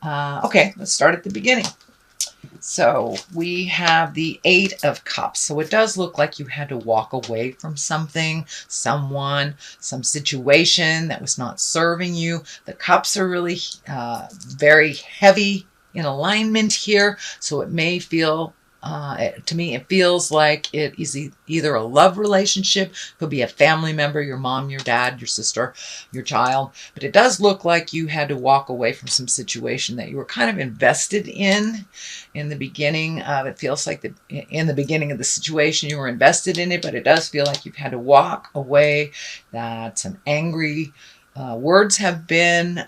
Okay, let's start at the beginning. So we have the Eight of Cups. So it does look like you had to walk away from something, someone, some situation that was not serving you. The cups are really very heavy in alignment here. So it may feel, to me, it feels like it is either a love relationship, could be a family member, your mom, your dad, your sister, your child. But it does look like you had to walk away from some situation that you were kind of invested in the beginning. It feels like in the beginning of the situation you were invested in it, but it does feel like you've had to walk away, that some angry words have been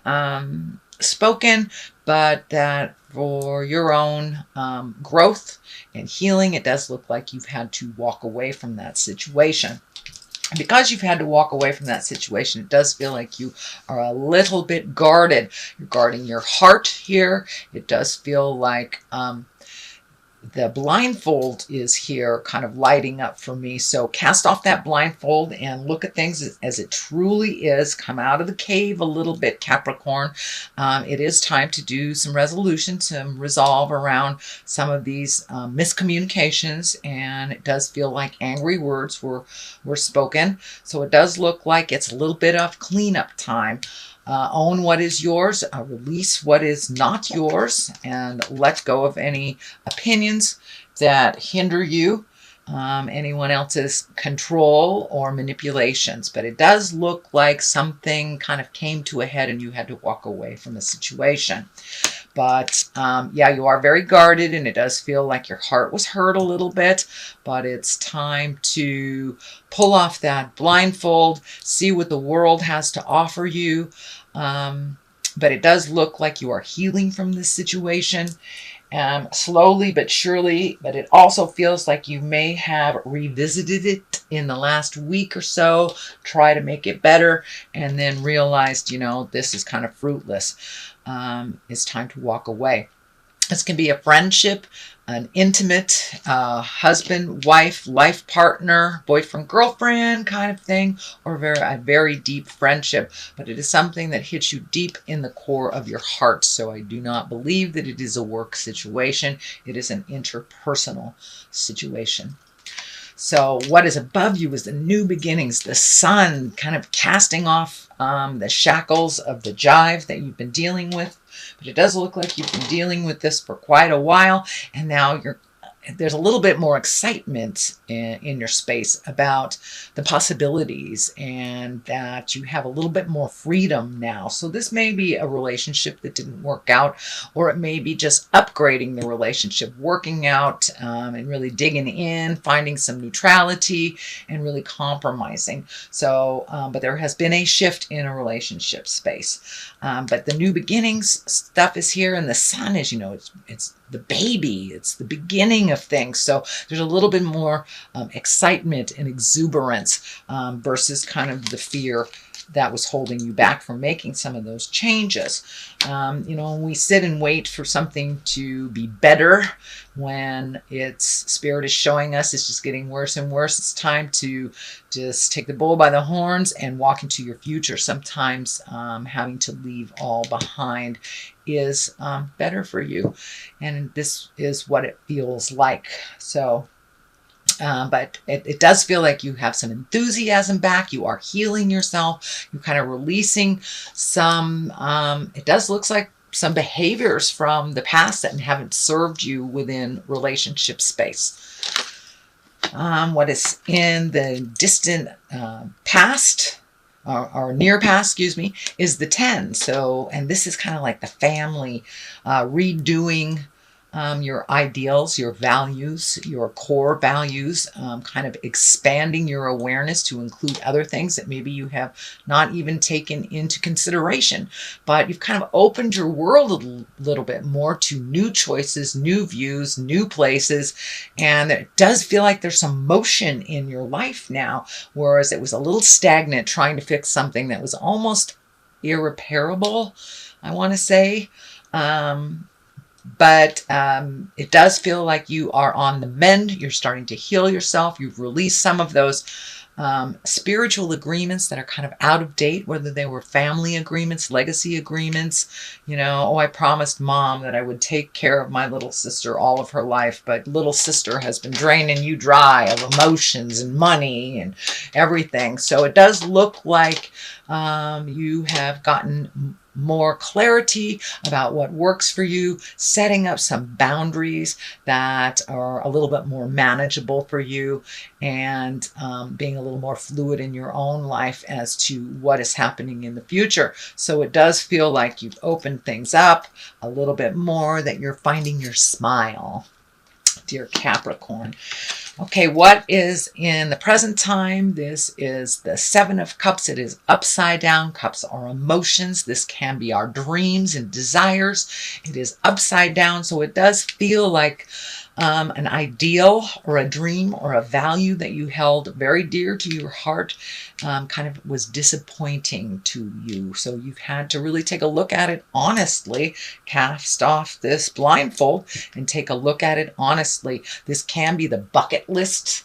spoken, but that for your own growth and healing, it does look like you've had to walk away from that situation. And because you've had to walk away from that situation, it does feel like you are a little bit guarded. You're guarding your heart here. It does feel like the blindfold is here kind of lighting up for me. So cast off that blindfold and look at things as it truly is. Come out of the cave a little bit, Capricorn. It is time to do some resolution, some resolve around some of these miscommunications. And it does feel like angry words were spoken. So it does look like it's a little bit of cleanup time. Own what is yours, release what is not yours, and let go of any opinions that hinder you, anyone else's control or manipulations. But it does look like something kind of came to a head and you had to walk away from the situation. But yeah, you are very guarded, and it does feel like your heart was hurt a little bit, but it's time to pull off that blindfold, see what the world has to offer you. But it does look like you are healing from this situation, slowly but surely. But it also feels like you may have revisited it in the last week or so, try to make it better, and then realized, this is kind of fruitless. It's time to walk away. This can be a friendship, an intimate husband, wife, life partner, boyfriend, girlfriend kind of thing, or a very deep friendship. But it is something that hits you deep in the core of your heart. So I do not believe that it is a work situation. It is an interpersonal situation. So what is above you is the new beginnings, the sun kind of casting off the shackles of the jive that you've been dealing with. But it does look like you've been dealing with this for quite a while, and now there's a little bit more excitement in your space about the possibilities, and that you have a little bit more freedom now. So this may be a relationship that didn't work out, or it may be just upgrading the relationship, working out and really digging in, finding some neutrality and really compromising. So, but there has been a shift in a relationship space. But the new beginnings stuff is here, and the sun is, it's the baby, it's the beginning of things. So there's a little bit more excitement and exuberance versus kind of the fear that was holding you back from making some of those changes. When we sit and wait for something to be better, when its spirit is showing us it's just getting worse and worse, it's time to just take the bull by the horns and walk into your future. Sometimes having to leave all behind is better for you, and this is what it feels like. So but it does feel like you have some enthusiasm back. You are healing yourself. You're kind of releasing some, it does looks like some behaviors from the past that haven't served you within relationship space. What is in the distant past, or near past, excuse me, is the 10. So, and this is kind of like the family redoing your ideals, your values, your core values, kind of expanding your awareness to include other things that maybe you have not even taken into consideration. But you've kind of opened your world a little bit more to new choices, new views, new places. And it does feel like there's some motion in your life now, whereas it was a little stagnant trying to fix something that was almost irreparable, I want to say. But it does feel like you are on the mend. You're starting to heal yourself. You've released some of those spiritual agreements that are kind of out of date, whether they were family agreements, legacy agreements. You know, oh, I promised mom that I would take care of my little sister all of her life, but little sister has been draining you dry of emotions and money and everything. So it does look like you have gotten more clarity about what works for you, setting up some boundaries that are a little bit more manageable for you, and being a little more fluid in your own life as to what is happening in the future. So it does feel like you've opened things up a little bit more, that you're finding your smile, dear Capricorn. Okay, what is in the present time? This is the Seven of Cups. It is upside down. Cups are emotions. This can be our dreams and desires. It is upside down, so it does feel like an ideal or a dream or a value that you held very dear to your heart kind of was disappointing to you. So you've had to really take a look at it honestly, cast off this blindfold and take a look at it honestly. This can be the bucket list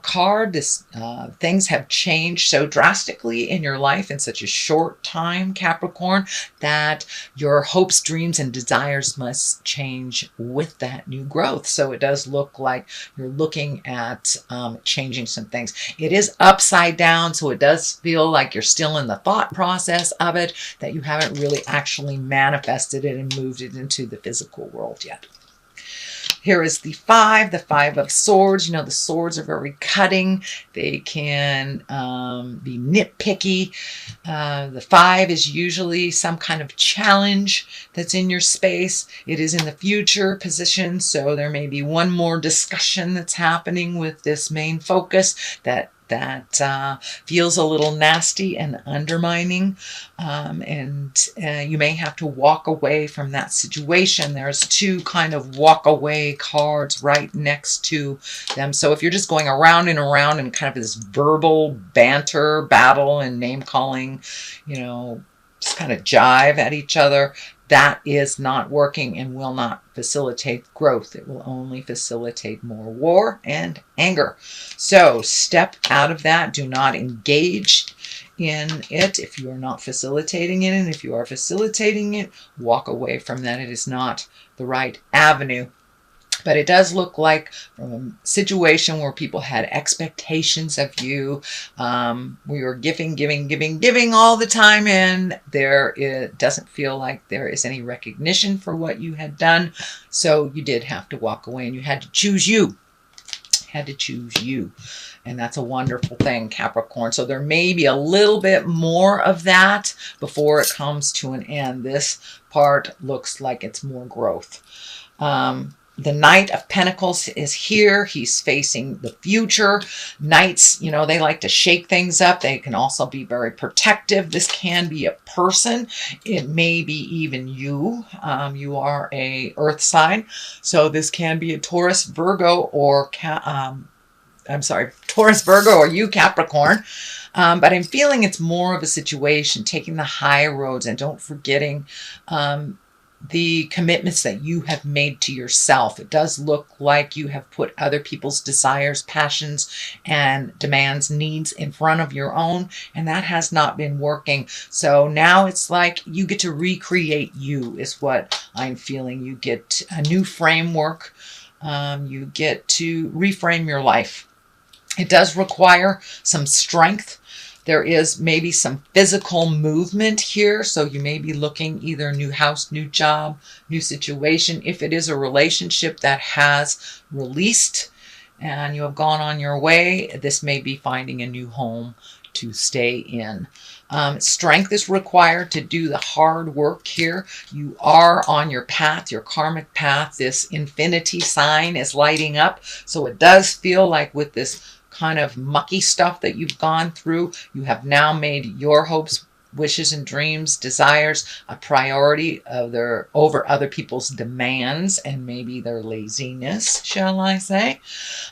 card. This things have changed so drastically in your life in such a short time, Capricorn, that your hopes, dreams, and desires must change with that new growth. So it does look like you're looking at changing some things. It is upside down, so it does feel like you're still in the thought process of it, that you haven't really actually manifested it and moved it into the physical world yet. Here is the Five of Swords. You know, the swords are very cutting. They can be nitpicky. The Five is usually some kind of challenge that's in your space. It is in the future position, so there may be one more discussion that's happening with this main focus that feels a little nasty and undermining, and you may have to walk away from that situation. There's two kind of walk away cards right next to them. So if you're just going around and around in kind of this verbal banter, battle, and name calling, you know, just kind of jive at each other, that is not working and will not facilitate growth. It will only facilitate more war and anger. So step out of that. Do not engage in it if you are not facilitating it. And if you are facilitating it, walk away from that. It is not the right avenue. But it does look like from a situation where people had expectations of you, we were giving all the time, and it doesn't feel like there is any recognition for what you had done. So you did have to walk away, and you had to choose you. And that's a wonderful thing, Capricorn. So there may be a little bit more of that before it comes to an end. This part looks like it's more growth. The Knight of Pentacles is here. He's facing the future. Knights, you know, they like to shake things up. They can also be very protective. This can be a person. It may be even you. You are a earth sign. So this can be a Taurus, Virgo, or Taurus, Virgo, or you, Capricorn. But I'm feeling it's more of a situation, taking the high roads and don't forgetting the commitments that you have made to yourself. It does look like you have put other people's desires, passions, and demands, needs in front of your own, and that has not been working. So now it's like you get to recreate you, is what I'm feeling. You get a new framework. You get to reframe your life. It does require some strength. There is maybe some physical movement here. So you may be looking either new house, new job, new situation. If it is a relationship that has released and you have gone on your way, this may be finding a new home to stay in. Strength is required to do the hard work here. You are on your path, your karmic path. This infinity sign is lighting up. So it does feel like with this kind of mucky stuff that you've gone through, you have now made your hopes, wishes, and dreams, desires a priority over other people's demands and maybe their laziness, shall I say.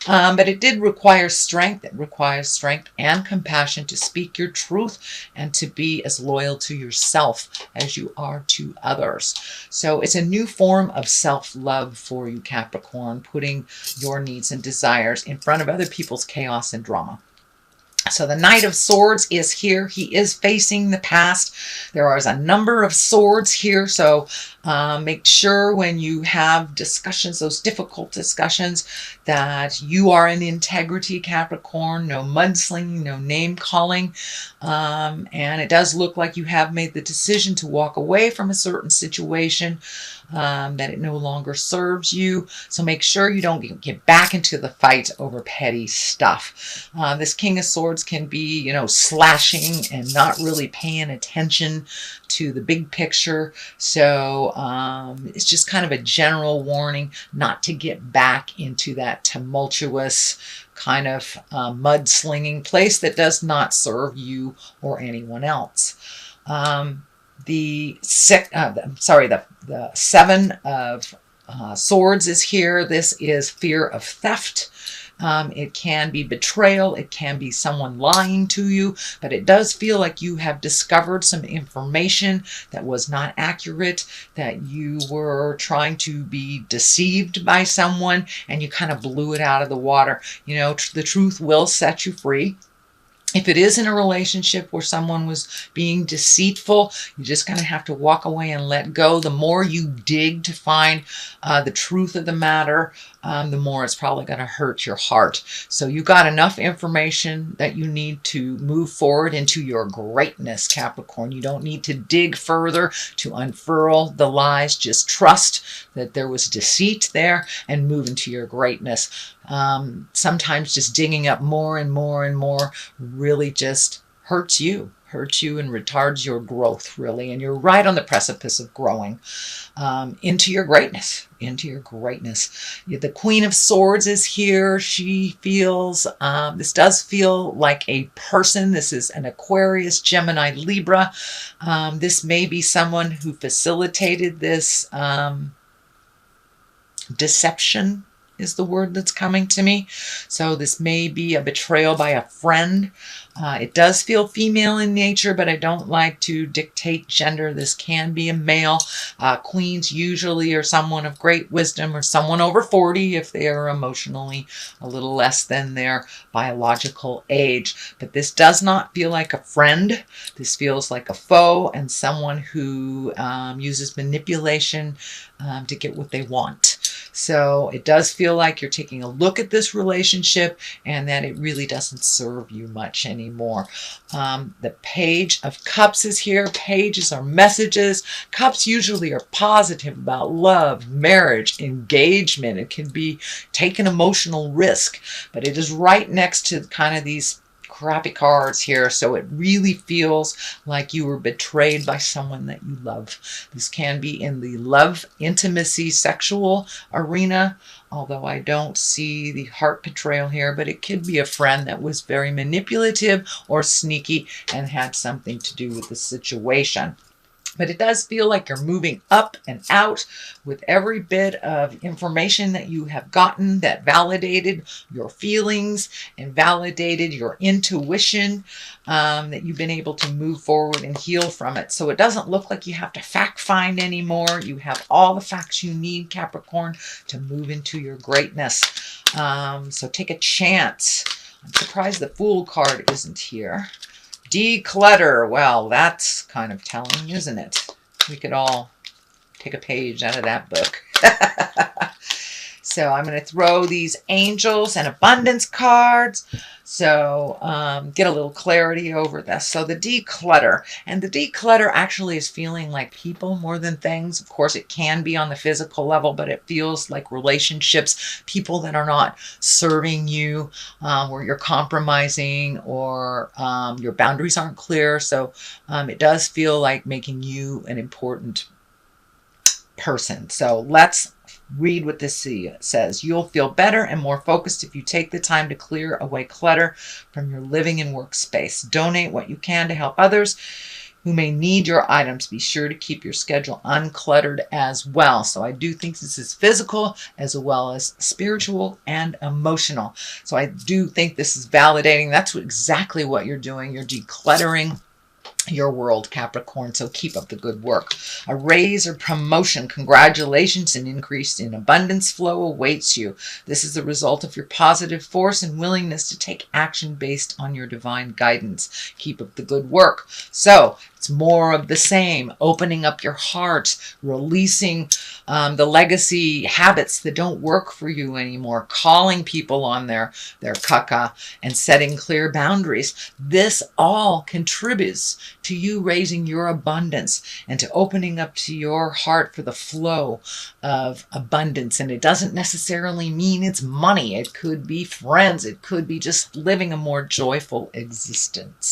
But it did require strength. It requires strength and compassion to speak your truth and to be as loyal to yourself as you are to others. So it's a new form of self-love for you, Capricorn, putting your needs and desires in front of other people's chaos and drama. So the Knight of Swords is here. He is facing the past. There is a number of swords here. So make sure when you have discussions, those difficult discussions, that you are in integrity, Capricorn. No mudslinging, no name calling. And it does look like you have made the decision to walk away from a certain situation, that it no longer serves you. So make sure you don't get back into the fight over petty stuff. This King of Swords can be, you know, slashing and not really paying attention to the big picture. So it's just kind of a general warning not to get back into that tumultuous kind of mudslinging place that does not serve you or anyone else. The Seven of Swords is here. This is fear of theft. It can be betrayal. It can be someone lying to you, but it does feel like you have discovered some information that was not accurate, that you were trying to be deceived by someone and you kind of blew it out of the water. You know, the truth will set you free. If it is in a relationship where someone was being deceitful, you're just going to have to walk away and let go. The more you dig to find the truth of the matter, the more it's probably going to hurt your heart. So you got enough information that you need to move forward into your greatness, Capricorn. You don't need to dig further to unfurl the lies. Just trust that there was deceit there and move into your greatness. Sometimes just digging up more and more and more really just hurts you and retards your growth, really. And you're right on the precipice of growing into your greatness, The Queen of Swords is here. She feels, this does feel like a person. This is an Aquarius, Gemini, Libra. This may be someone who facilitated this deception is the word that's coming to me. So this may be a betrayal by a friend. It does feel female in nature, but I don't like to dictate gender. This can be a male. Queens usually are someone of great wisdom or someone over 40 if they are emotionally a little less than their biological age. But this does not feel like a friend. This feels like a foe and someone who uses manipulation to get what they want. So it does feel like you're taking a look at this relationship and that it really doesn't serve you much anymore. The Page of Cups is here. Pages are messages. Cups usually are positive about love, marriage, engagement. It can be take an emotional risk, but it is right next to kind of these crappy cards here, so it really feels like you were betrayed by someone that you love. This can be in the love, intimacy, sexual arena, although I don't see the heart betrayal here, but it could be a friend that was very manipulative or sneaky and had something to do with the situation. But it does feel like you're moving up and out with every bit of information that you have gotten that validated your feelings and validated your intuition, that you've been able to move forward and heal from it. So it doesn't look like you have to fact find anymore. You have all the facts you need, Capricorn, to move into your greatness. So take a chance. I'm surprised the Fool card isn't here. Declutter. Well, that's kind of telling, isn't it? We could all take a page out of that book. So I'm going to throw these angels and abundance cards. So get a little clarity over this. So the declutter. And the declutter actually is feeling like people more than things. Of course, it can be on the physical level, but it feels like relationships, people that are not serving you, or you're compromising, or your boundaries aren't clear. So it does feel like making you an important person. So let's read what this says. You'll feel better and more focused if you take the time to clear away clutter from your living and workspace. Donate what you can to help others who may need your items. Be sure to keep your schedule uncluttered as well. So I do think this is physical as well as spiritual and emotional. So I do think this is validating. That's exactly what you're doing. You're decluttering your world, Capricorn, so keep up the good work. A raise or promotion, congratulations, an increase in abundance flow awaits you. This is the result of your positive force and willingness to take action based on your divine guidance. Keep up the good work. So it's more of the same, opening up your heart, releasing the legacy habits that don't work for you anymore, calling people on their caca and setting clear boundaries. This all contributes to you raising your abundance and to opening up to your heart for the flow of abundance. And it doesn't necessarily mean it's money. It could be friends. It could be just living a more joyful existence.